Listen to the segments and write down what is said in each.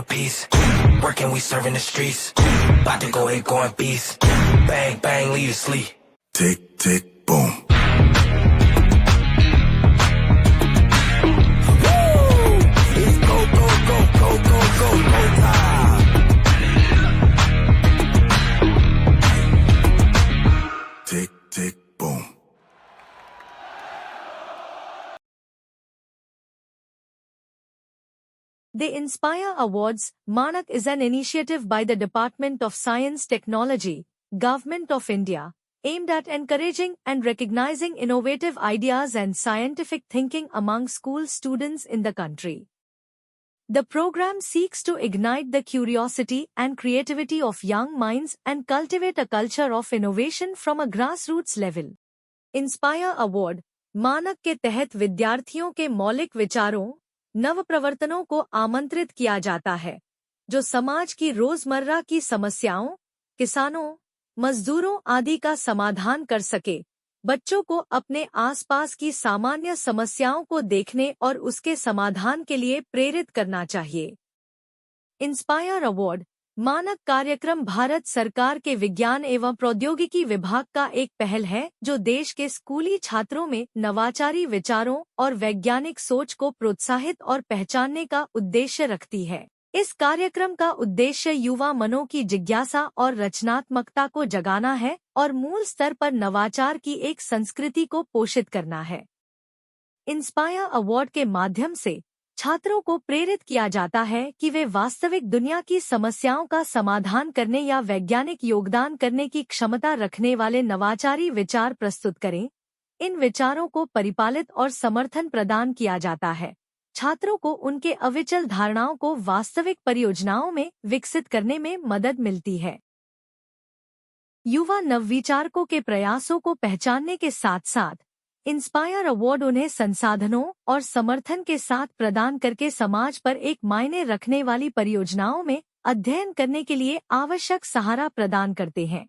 a piece. Working, we serving the streets. About to go ahead, going beast. Bang, bang, leave you sleep. Tick, tick, boom. It's go, go, go, go, go, go, go time. Tick, tick, boom. The Inspire Awards, Manak is an initiative by the Department of Science Technology, Government of India, aimed at encouraging and recognizing innovative ideas and scientific thinking among school students in the country. The program seeks to ignite the curiosity and creativity of young minds and cultivate a culture of innovation from a grassroots level. Inspire Award, मानक के तहत विद्यार्थियों के मौलिक विचारों, नव प्रवर्तनों को आमंत्रित किया जाता है, जो समाज की रोजमर्रा की समस्याओं, किसानों, मजदूरों आदि का समाधान कर सके। बच्चों को अपने आसपास की सामान्य समस्याओं को देखने और उसके समाधान के लिए प्रेरित करना चाहिए। इंस्पायर अवार्ड मानक कार्यक्रम भारत सरकार के विज्ञान एवं प्रौद्योगिकी विभाग का एक पहल है जो देश के स्कूली छात्रों में नवाचारी विचारों और वैज्ञानिक सोच को प्रोत्साहित और पहचानने का उद्देश्य रखती है। इस कार्यक्रम का उद्देश्य युवा मनों की जिज्ञासा और रचनात्मकता को जगाना है और मूल स्तर पर नवाचार की एक संस्कृति को पोषित करना है। इंस्पायर अवार्ड के माध्यम से छात्रों को प्रेरित किया जाता है कि वे वास्तविक दुनिया की समस्याओं का समाधान करने या वैज्ञानिक योगदान करने की क्षमता रखने वाले नवाचारी विचार प्रस्तुत करें। इन विचारों को परिपालित और समर्थन प्रदान किया जाता है। छात्रों को उनके अविचल धारणाओं को वास्तविक परियोजनाओं में विकसित करने में मदद मिलती है। युवा नवविचारकों के प्रयासों को पहचानने के साथ साथ इंस्पायर अवार्ड उन्हें संसाधनों और समर्थन के साथ प्रदान करके समाज पर एक मायने रखने वाली परियोजनाओं में अध्ययन करने के लिए आवश्यक सहारा प्रदान करते हैं।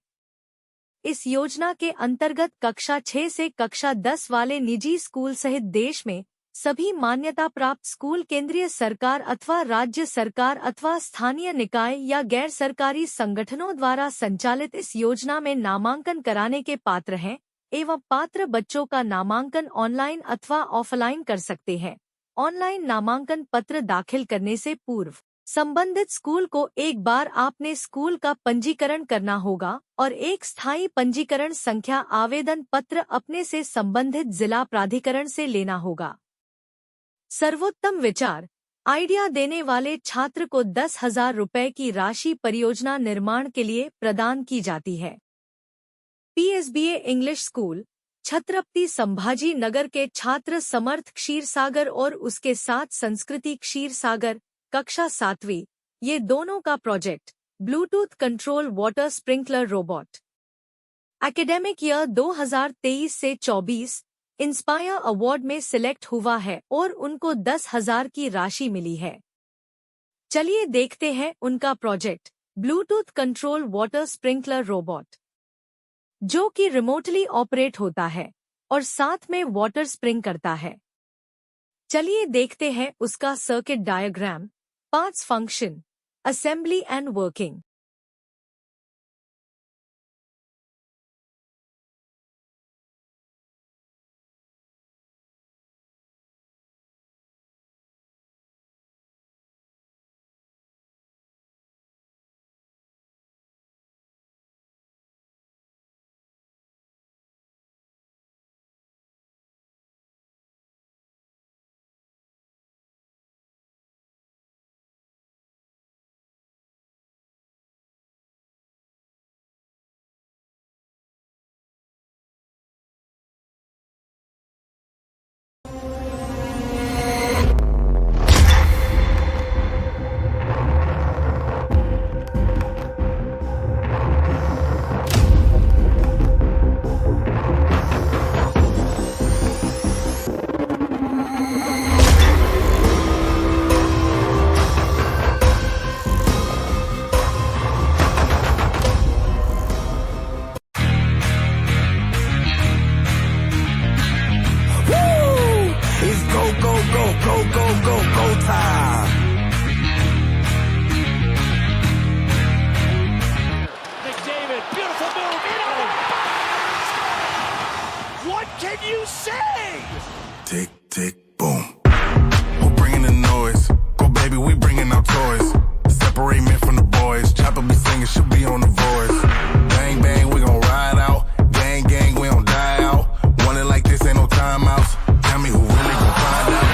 इस योजना के अंतर्गत कक्षा 6 से कक्षा 10 वाले निजी स्कूल सहित देश में सभी मान्यता प्राप्त स्कूल केंद्रीय सरकार अथवा राज्य सरकार अथवा स्थानीय निकाय या गैर सरकारी संगठनों द्वारा संचालित इस योजना में नामांकन कराने के पात्र हैं एवं पात्र बच्चों का नामांकन ऑनलाइन अथवा ऑफलाइन कर सकते हैं। ऑनलाइन नामांकन पत्र दाखिल करने से पूर्व संबंधित स्कूल को एक बार आपने स्कूल का पंजीकरण करना होगा और एक स्थायी पंजीकरण संख्या आवेदन पत्र अपने से संबंधित जिला प्राधिकरण से लेना होगा। सर्वोत्तम विचार आइडिया देने वाले छात्र को 10,000 रुपए की राशि परियोजना निर्माण के लिए प्रदान की जाती है। पीएसबीए इंग्लिश स्कूल, छत्रपति संभाजी नगर के छात्र समर्थ क्षीरसागर और उसके साथ संस्कृति क्षीरसागर, कक्षा 7वीं, ये दोनों का project Bluetooth control water sprinkler robot academic year 2023 से 24 इंस्पायर अवार्ड में सिलेक्ट हुआ है और उनको 10,000 की राशि मिली है। चलिए देखते हैं उनका project Bluetooth control water sprinkler robot, जो कि रिमोटली ऑपरेट होता है और साथ में वाटर स्प्रिंग करता है। चलिए देखते हैं उसका circuit diagram, parts function, assembly and working. can you say? Tick, tick, boom. Who bringing the noise? Go baby, we bringing our toys. Separate men from the boys. Chopper be singing, she'll be on the voice. Bang, bang, we gon' ride out. Gang, gang, we don't die out. Want it like this, ain't no timeouts. Tell me who really gon' find out.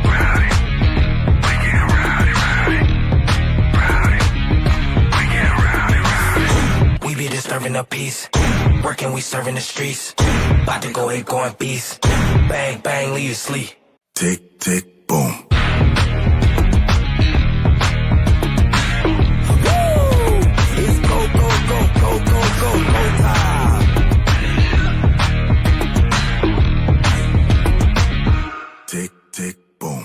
Rowdy, we get rowdy, rowdy. Rowdy, we get rowdy, rowdy. We be disturbing the peace. Working, we serving the streets. About to go hit, going beast. Bang, bang, leave you sleep. Tick, tick, boom. It's go, go, go, go, go, go, go time. Tick, tick, boom.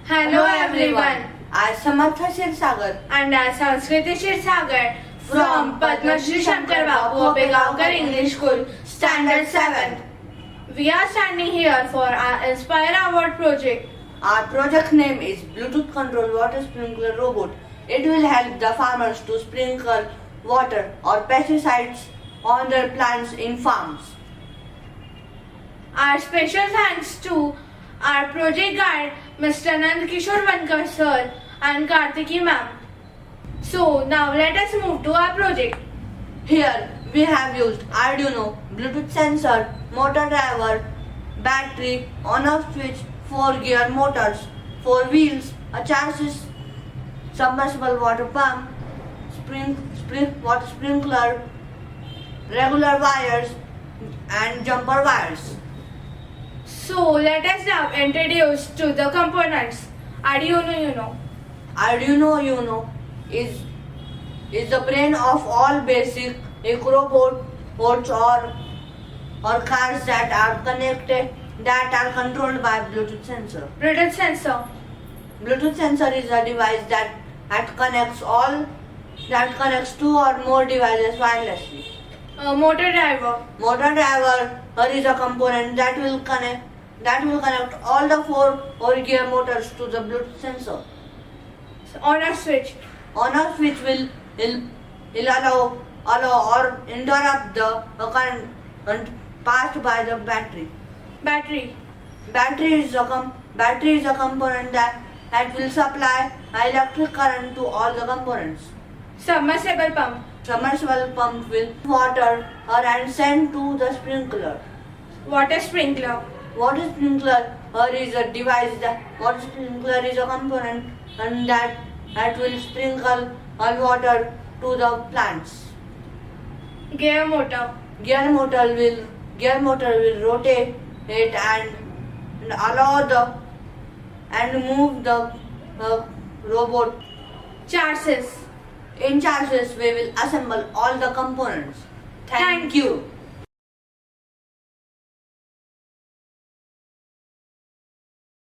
Hello everyone, I Samartha Shirsagar and I Sanskriti Shirsagar from Padma Shri Shankar Babu Opegaonkar English School, Standard 7. We are standing here for our Inspire Award project. Our project name is Bluetooth Control Water Sprinkler Robot. It will help the farmers to sprinkle water or pesticides on their plants in farms. Our special thanks to our project guide Mr. Nand Kishore Vankar sir and Kartiki ma'am. So now let us move to our project. Here we have used Arduino, Bluetooth sensor, motor driver, battery, on-off switch, 4-gear motors, 4 wheels, a chassis, submersible water pump, water sprinkler, regular wires and jumper wires. So let us now introduce to the components. Arduino Arduino is the brain of all basic robots or cars that are connected, that are controlled by Bluetooth sensor. Bluetooth sensor. Bluetooth sensor is a device that connects two or more devices wirelessly. Motor driver. Motor driver is a component that will connect all the 4 gear motors to the Bluetooth sensor. On-off switch. On-off switch will allow or interrupt the current passed by the battery. Battery. Battery is a component that will supply electric current to all the components. Submersible pump. Submersible pump will water and send to the sprinkler. Water sprinkler. Water sprinkler is a device water sprinkler is a component and that will sprinkle all water to the plants. Gear motor. Gear motor will rotate it and move the robot. Chassis. In chassis we will assemble all the components. Thank you.